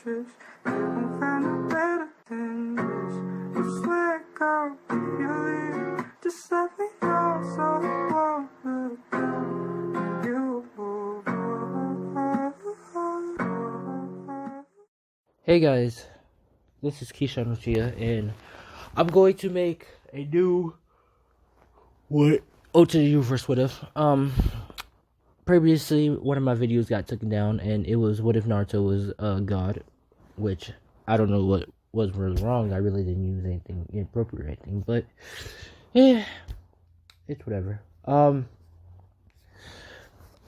just you won't find it better than this. Just let go if you leave. Just let me know so it won't look down. You move on. Hey guys, this is Keyshawn Lucia, and I'm going to make a new to the universe what if. Previously one of my videos got taken down, and it was what if Naruto was God, which I don't know what was wrong. I really didn't use anything inappropriate or anything, but yeah, it's whatever. What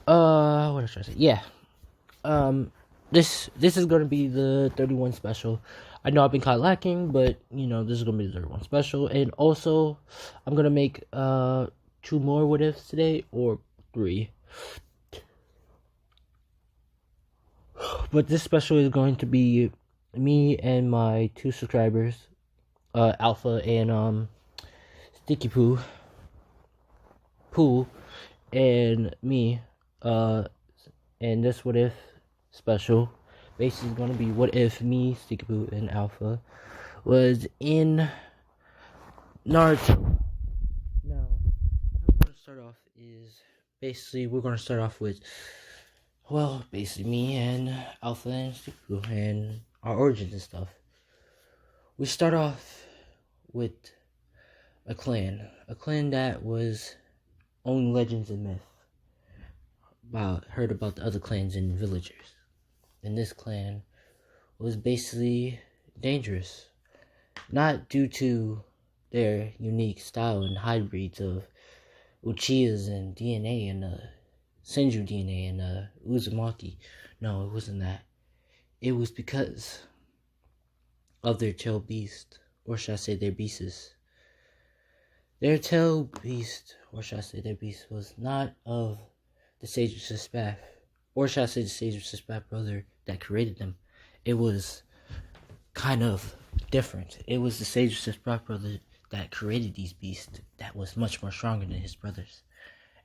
was I say? Yeah. This is gonna be the 31 special. I know I've been kind of lacking, but this is gonna be the 31 special, and also I'm gonna make 2 more what ifs today, or 3. But this special is going to be me and my 2 subscribers, Alpha and Sticky Poo, and me. And this what if special basically going to be what if me, Sticky Poo, and Alpha was in Naruto. Now, how we're going to start off is basically we're going to start off with, well, basically me and Alpha and Sticky Poo and our origins and stuff. We start off with a clan that was only legends and myth. Heard about the other clans and villagers. And this clan was basically dangerous. Not due to their unique style and hybrids of Uchihas and DNA and Senju DNA and Uzumaki. No, it wasn't that. It was because of their tail beast, or should I say their beasts. Their tail beast, or should I say their beast, was not of the Sage of Sispath, or should I say the Sage of Sispath brother that created them. It was kind of different. It was the Sage of Sispath brother that created these beasts that was much more stronger than his brothers.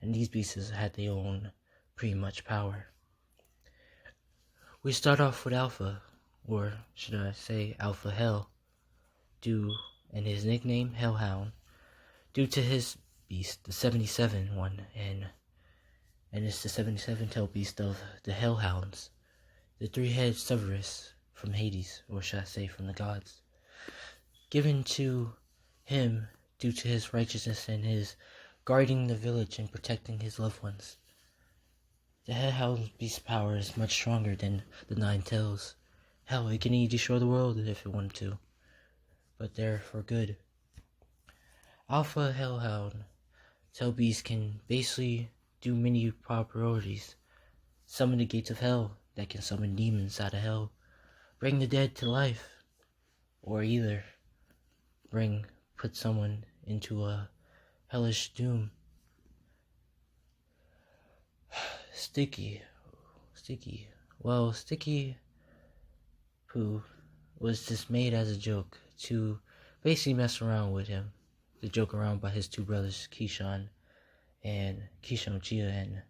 And these beasts had their own pretty much power. We start off with Alpha, or should I say Alpha Hell, and his nickname Hellhound, due to his beast, the 77 one, and it's the 77 tail beast of the Hellhounds, the 3-headed Cerberus from Hades, or should I say from the gods, given to him due to his righteousness and his guarding the village and protecting his loved ones. The Hellhound's beast power is much stronger than the 9 tails. Hell, it can even destroy the world if it wanted to, but they're for good. Alpha Hellhound tail beast can basically do many priorities. Summon the gates of hell that can summon demons out of hell. Bring the dead to life. Or either put someone into a hellish doom. Sticky. Well, Sticky Poo was just made as a joke to basically mess around with him. To joke around by his 2 brothers, Keyshawn Chia and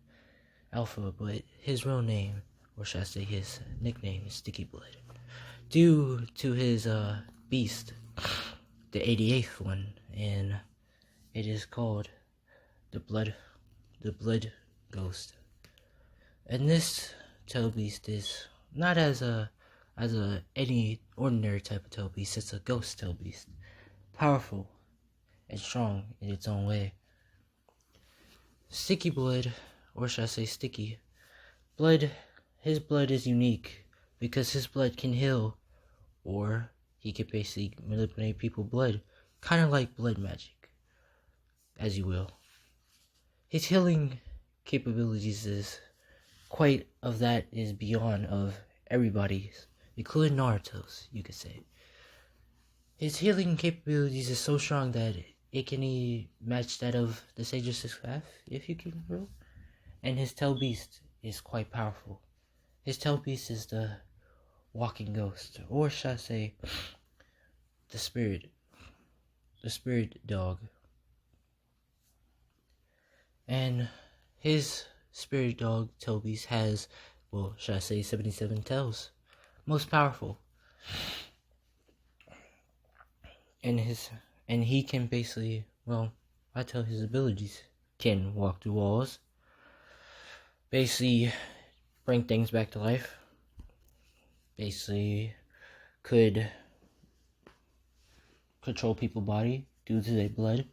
Alpha, but his real name, or should I say his nickname, is Sticky Blood, due to his beast, the 88th one, and it is called the Blood Ghost. And this tail beast is not as any ordinary type of tail beast. It's a ghost tail beast, powerful and strong in its own way. Sticky Blood, or should I say Sticky Blood, his blood is unique because his blood can heal, or he can basically manipulate people's blood, kind of like blood magic, as you will. His healing capabilities is beyond of everybody's, including Naruto's, you could say. His healing capabilities is so strong that it can match that of the Sage of Sispath, if you can rule. And his tail beast is quite powerful. His tail beast is the walking ghost, or should I say the spirit dog. And his spirit dog tail beast has, well, should I say 77 tails. most powerful. And he can basically, well, I tell his abilities, can walk through walls, basically bring things back to life, basically could control people's body due to their blood,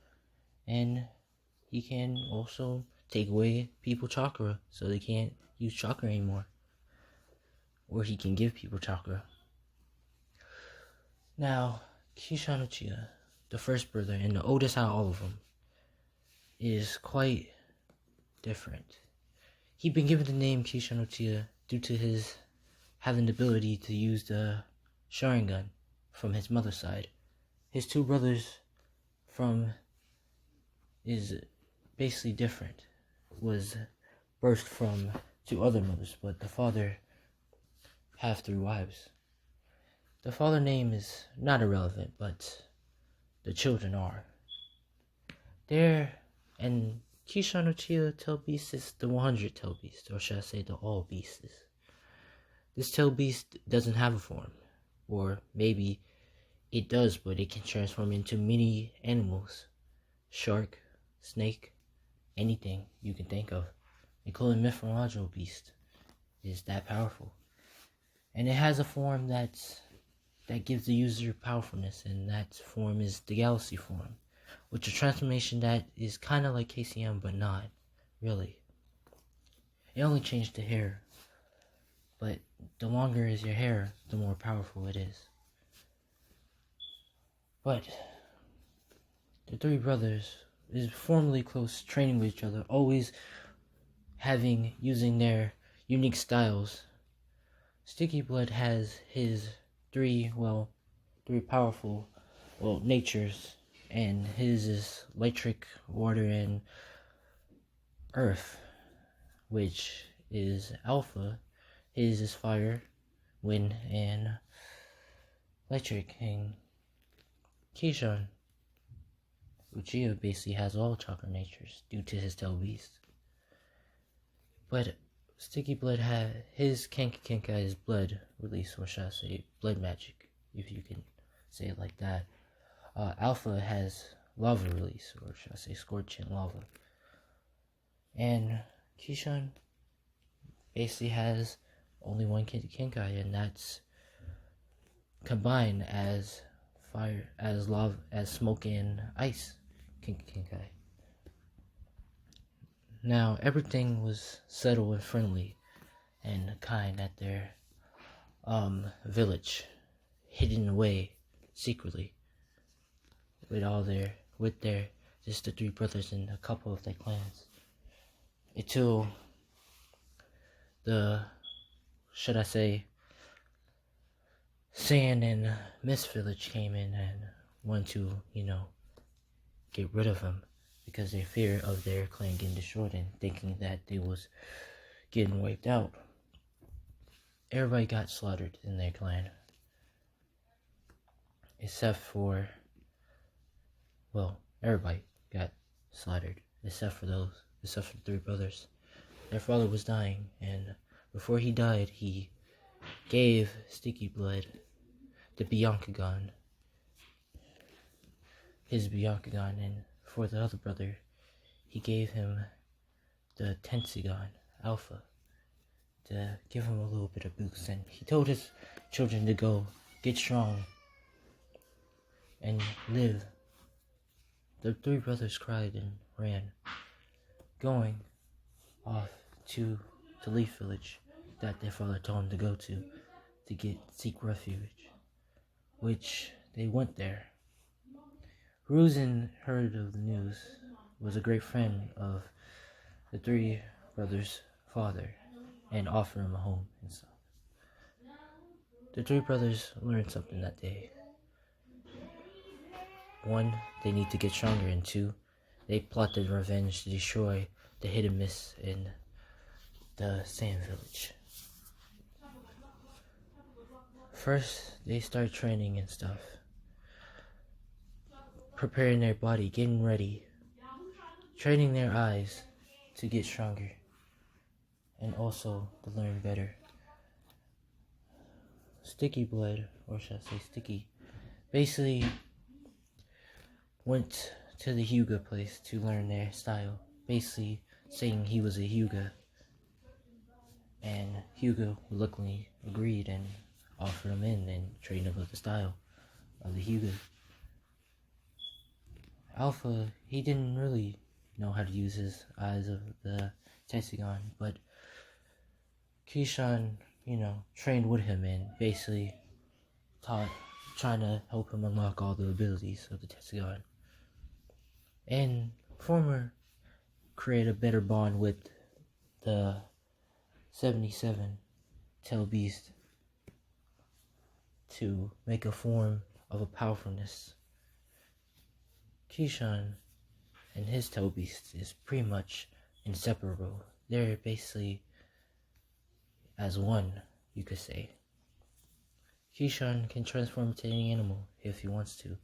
and he can also take away people's chakra so they can't use chakra anymore, or he can give people chakra. Now, Kishan Uchiha, the first brother and the oldest out of all of them, is quite different. He'd been given the name Kishan Uchiha due to his having the ability to use the Sharingan from his mother's side. His two brothers from is basically different. Was birthed from two other mothers, but the father have 3 wives. The father name is not irrelevant, but the children are. And Kishan Uchiha Tail Beast is the 100 Tail Beast, or should I say the All Beasts. This Tail Beast doesn't have a form, or maybe it does, but it can transform into many animals. Shark, snake, anything you can think of, including mythological beast, is that powerful. And it has a form that gives the user powerfulness, and that form is the Galaxy form, which is a transformation that is kind of like KCM, but not really. It only changed the hair, but the longer is your hair, the more powerful it is. But the 3 brothers is formerly close, training with each other, always using their unique styles. Sticky Blood has his 3 powerful, natures, and his is electric, water, and earth, which is Alpha. His is fire, wind, and electric. And Kishan Uchiha basically has all chakra natures due to his tail beast. But Sticky Blood had his Kenkai is blood release, or should I say blood magic, if you can say it like that. Alpha has lava release, or should I say scorching lava. And Kishan basically has only one Kenkai, and that's combined as fire, as lava, as smoke and ice Kenkai. Now everything was settled and friendly and kind at their village, hidden away secretly with their just the 3 brothers and a couple of their clans, until the, should I say, Sand and Mist Village came in and wanted to, get rid of him because they fear of their clan getting destroyed and thinking that they was getting wiped out. Everybody got slaughtered in their clan, except for, everybody got slaughtered except for the 3 brothers. Their father was dying, and before he died, he gave Sticky Blood the Biancagon, his Biancagon, and for the other brother, he gave him the Tensigon Alpha to give him a little bit of boost. And he told his children to go get strong and live. The 3 brothers cried and ran, going off to Leaf Village that their father told them to go to seek refuge, which they went there. Ruzin heard of the news, was a great friend of the 3 brothers' father, and offered him a home and stuff. The 3 brothers learned something that day. 1, they need to get stronger, and 2, they plotted revenge to destroy the hidden mists in the Sand Village. First, they start training and stuff, preparing their body, getting ready, training their eyes to get stronger, and also to learn better. Sticky Blood, or should I say Sticky, basically went to the Hyuga place to learn their style, basically saying he was a Hyuga, and Hyuga luckily agreed and offered him in and trained him with the style of the Hyuga. Alpha, he didn't really know how to use his eyes of the Tessagon, but Kishan, trained with him and basically trying to help him unlock all the abilities of the Tessagon. And former create a better bond with the 77 tail beast to make a form of a powerfulness. Kishan and his tail beast is pretty much inseparable. They're basically as one, you could say. Kishan can transform into any animal if he wants to.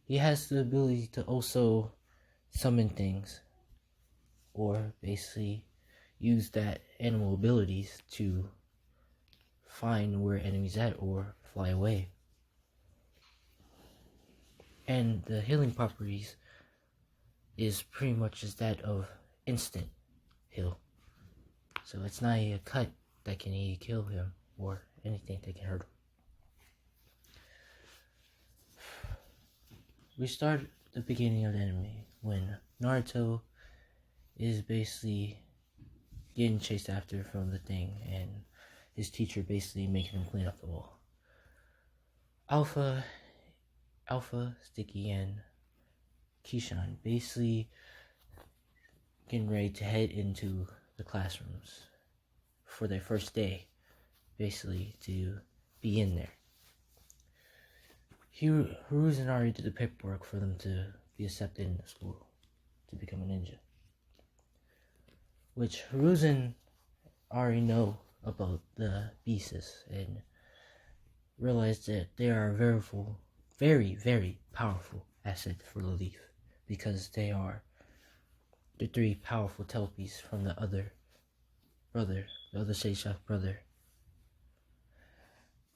He has the ability to also summon things, or basically use that animal abilities to find where enemies at or fly away. And the healing properties is pretty much as that of instant heal. So it's not a cut that can kill him or anything that can hurt him. We start at the beginning of the anime when Naruto is basically getting chased after from the thing and his teacher basically making him clean up the wall. Alpha, Sticky, and Kishan basically getting ready to head into the classrooms for their first day, basically to be in there. Hiruzen already did the paperwork for them to be accepted in the school to become a ninja, which Hiruzen already know about the beasts and realized that they are a very, very powerful asset for the Leaf, because they are the three powerful telepies from the other brother, the other Seisha brother.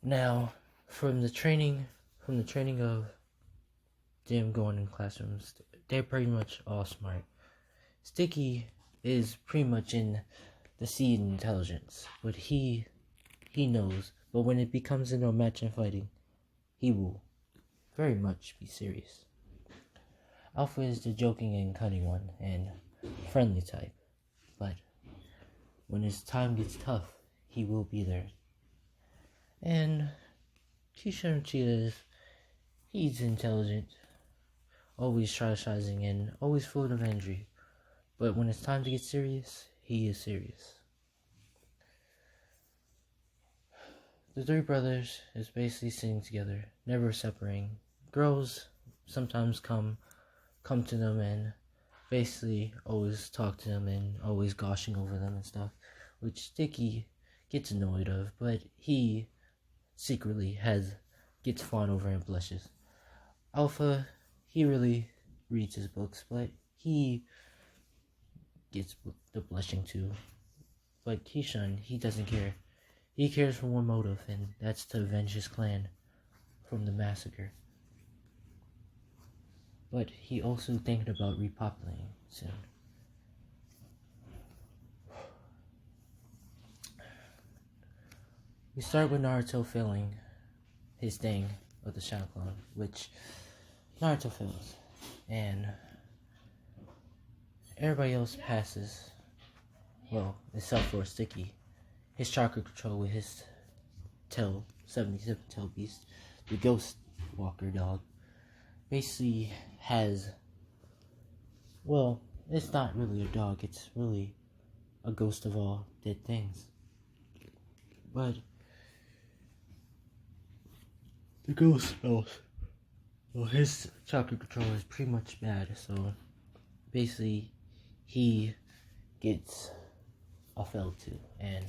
Now, from the training of them going in classrooms, they're pretty much all smart. Sticky is pretty much in the seed intelligence, but he knows. But when it becomes into a match and fighting, he will very much be serious. Alpha is the joking and cunning one and friendly type, but when his time gets tough, he will be there. And Kishan Cheetah, he's intelligent, always strategizing and always full of energy, but when it's time to get serious, he is serious. The three brothers is basically sitting together, never separating. Girls sometimes come to them and basically always talk to them and always gushing over them and stuff, which Sticky gets annoyed of, but he secretly gets fawned over and blushes. Alpha, he really reads his books, but he gets the blushing too. But Kishan, he doesn't care. He cares for one motive, and that's to avenge his clan from the massacre. But he also thinking about repopulating soon. We start with Naruto failing his thing with the Shadow Clone, which Naruto fails, and everybody else passes. Well, except for Sticky. His chakra control with his 77 tail beast, the Ghost Walker dog, basically has, well, it's not really a dog, it's really a ghost of all dead things. But the ghost spells, well, his chakra control is pretty much bad, so basically he gets a fail too, and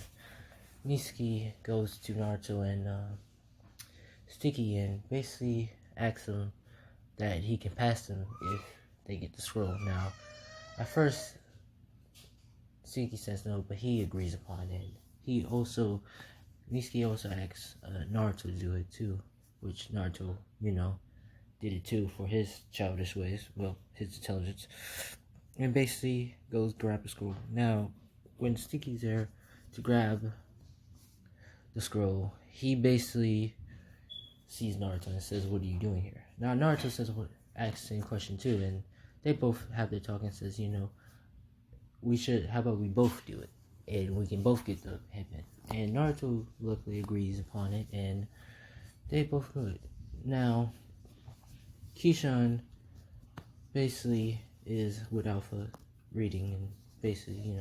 Mitsuki goes to Naruto and Sticky and basically asks him that he can pass them if they get the scroll. Now, at first, Sticky says no, but he agrees upon it. He also Mitsuki also asks Naruto to do it too, which Naruto, did it too for his childish ways, well, his intelligence, and basically goes grab the scroll. Now, when Sticky's there to grab the scroll, he basically sees Naruto and says, "What are you doing here?" Now Naruto says, asks the same question too, and they both have their talk and says, how about we both do it, and we can both get the headband. And Naruto luckily agrees upon it, and they both do it. Now, Kishan basically is with Alpha reading and basically,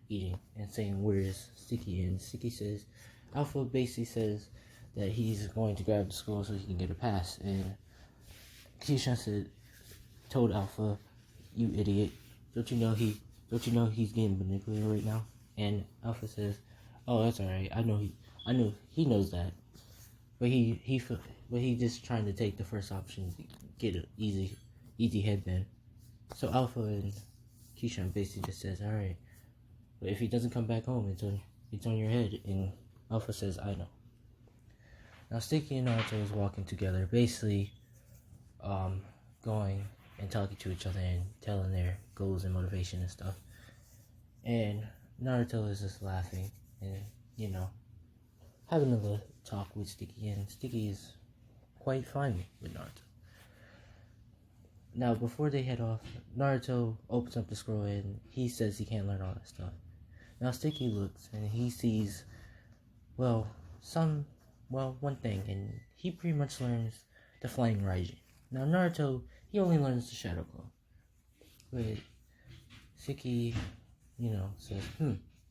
eating and saying, "Where is Sticky?" And Sticky says, Alpha basically says that he's going to grab the scroll so he can get a pass. And Kishan told Alpha, "You idiot! Don't you know he's getting manipulated right now?" And Alpha says, "Oh, that's alright. I know he knows that, but he just trying to take the first option to get an easy headband." So Alpha and Keyshawn basically just says, "Alright, but if he doesn't come back home, it's on your head." And Alpha says, "I know." Now Sticky and Naruto is walking together, basically going and talking to each other and telling their goals and motivation and stuff. And Naruto is just laughing and, having a little talk with Sticky, and Sticky is quite fine with Naruto. Now, before they head off, Naruto opens up the scroll and he says he can't learn all that stuff. Now, Sticky looks and he sees, one thing, and he pretty much learns the Flying Raijin. Now, Naruto, he only learns the Shadow Clone. But Sticky, says,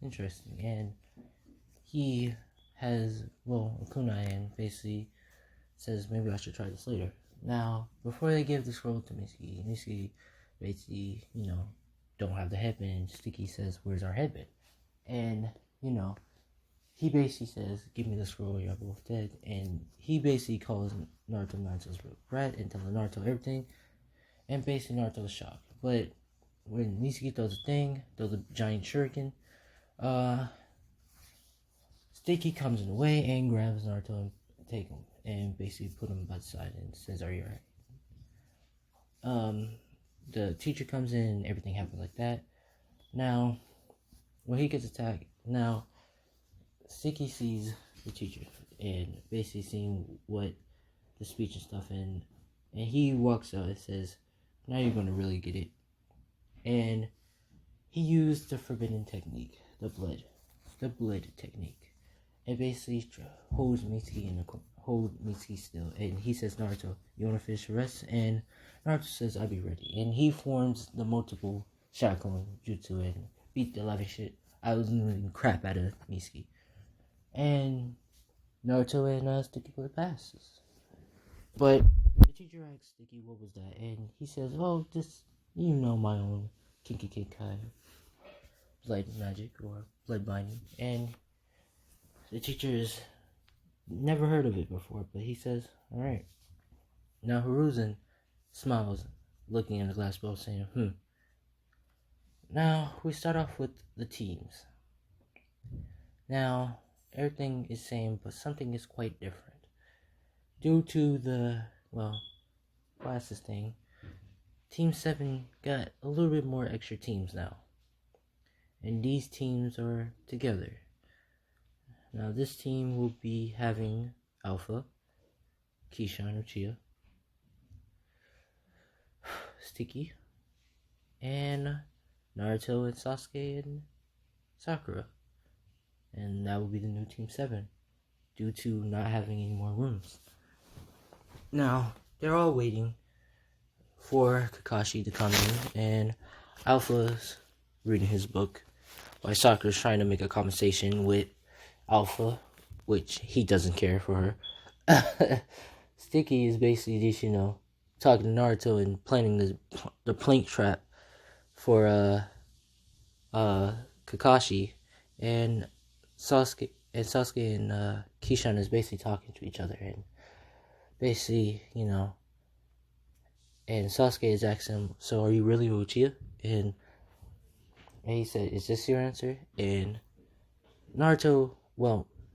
interesting. And he has, a kunai and basically says, maybe I should try this later. Now, before they give the scroll to Mitsuki basically, don't have the headband. Sticky says, "Where's our headband?" And, he basically says, "Give me the scroll, you're both dead." And he basically calls Naruto Naruto's rat and telling Naruto everything. And basically Naruto's shocked. But when Mitsuki throws a giant shuriken, Sticky comes in the way and grabs Naruto and take him and basically put him by the side and says, "Are you alright?" The teacher comes in and everything happens like that. Now, when he gets attacked, Sticky sees the teacher and basically seeing what the speech and stuff and he walks out and says, "Now you're gonna really get it." And he used the forbidden technique, the blood technique, and basically holds Mitsuki still, and he says, "Naruto, you wanna finish the rest?" And Naruto says, "I'll be ready." And he forms the multiple Shakulan jutsu and beat the living shit out of the crap out of Mitsuki. And Naruto and Sticky play passes. But the teacher asks Sticky what was that, and he says, "Oh, just my own kinky kinkai blood magic or blood binding." And the teacher has never heard of it before, but he says, "Alright." Now Hiruzen smiles, looking in the glass bowl, saying, Now we start off with the teams. Now everything is same, but something is quite different. Due to the, classes thing, Team 7 got a little bit more extra teams now. And these teams are together. Now this team will be having Alpha, Kishan or Chia, Sticky, and Naruto and Sasuke and Sakura. And that will be the new Team 7, due to not having any more rooms. Now, they're all waiting for Kakashi to come in, and Alpha's reading his book, while Sakura's trying to make a conversation with Alpha, which he doesn't care for her. Sticky is basically just, talking to Naruto and planning the plank trap for Kakashi, and Sasuke and Kishan is basically talking to each other, and basically, and Sasuke is asking him, "So are you really Uchiha?" And he said, "Is this your answer?" And Naruto,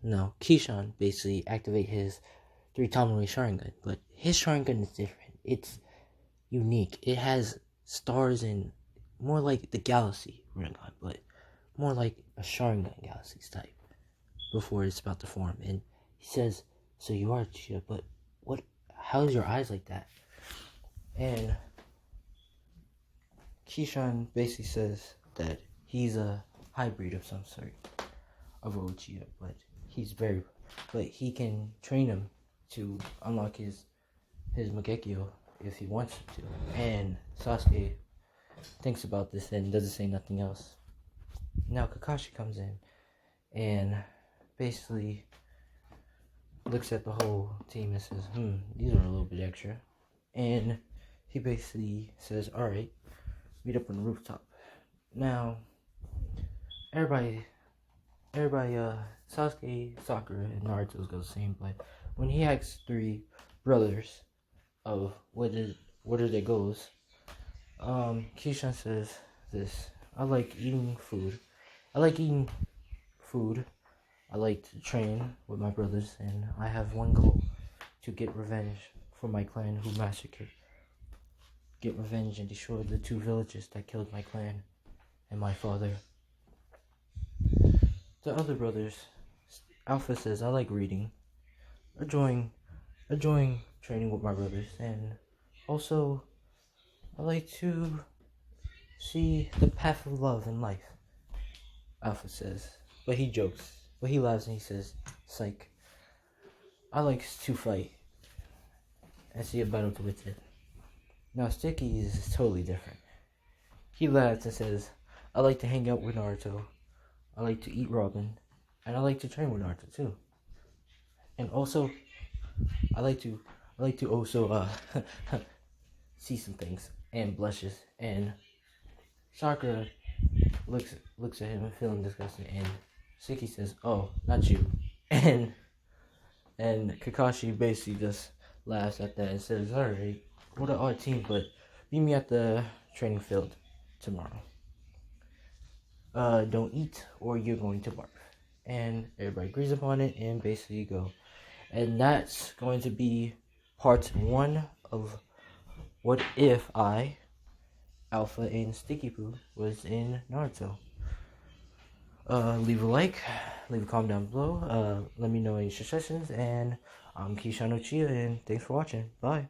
no, Keyshawn basically activate his 3 Tomoe Sharingan, but his Sharingan is different. It's unique. It has stars and more like the galaxy Rinnegan, but more like a Sharingan galaxy type before it's about to form. And he says, "So you are Chia, but what? How is your eyes like that?" And Keyshawn basically says that he's a hybrid of some sort of Uchiha, but he can train him to unlock his Mangekyo if he wants to. And Sasuke thinks about this and doesn't say nothing else. Now Kakashi comes in and basically looks at the whole team and says, these are a little bit extra. And he basically says, alright, meet up on the rooftop. Now, everybody, Sasuke, Sakura, and Naruto go the same, but when he asks 3 brothers of what are their goals, Kishan says this: I like eating food. I like to train with my brothers, and I have one goal: to get revenge for my clan who massacred. Get revenge and destroy the 2 villages that killed my clan and my father. The other brothers, Alpha says, I like reading, enjoying training with my brothers, and also I like to see the path of love in life. Alpha says, but he jokes, but he laughs and he says, psych. I like to fight and see a battle with it. Now Sticky is totally different. He laughs and says, I like to hang out with Naruto, I like to eat ramen, and I like to train with Naruto too. And also, I like to also see some things and blushes. And Sakura looks at him and feeling disgusted, and Siki says, "Oh, not you." And Kakashi basically just laughs at that and says, "Alright, what an odd team, but meet me at the training field tomorrow. Don't eat or you're going to barf." And everybody agrees upon it and basically go. And that's going to be part 1 of What If I, Alpha, and Sticky Poo was in Naruto. Leave a like, leave a comment down below, let me know any suggestions, and I'm Keyshawn Uchiha, and thanks for watching. Bye.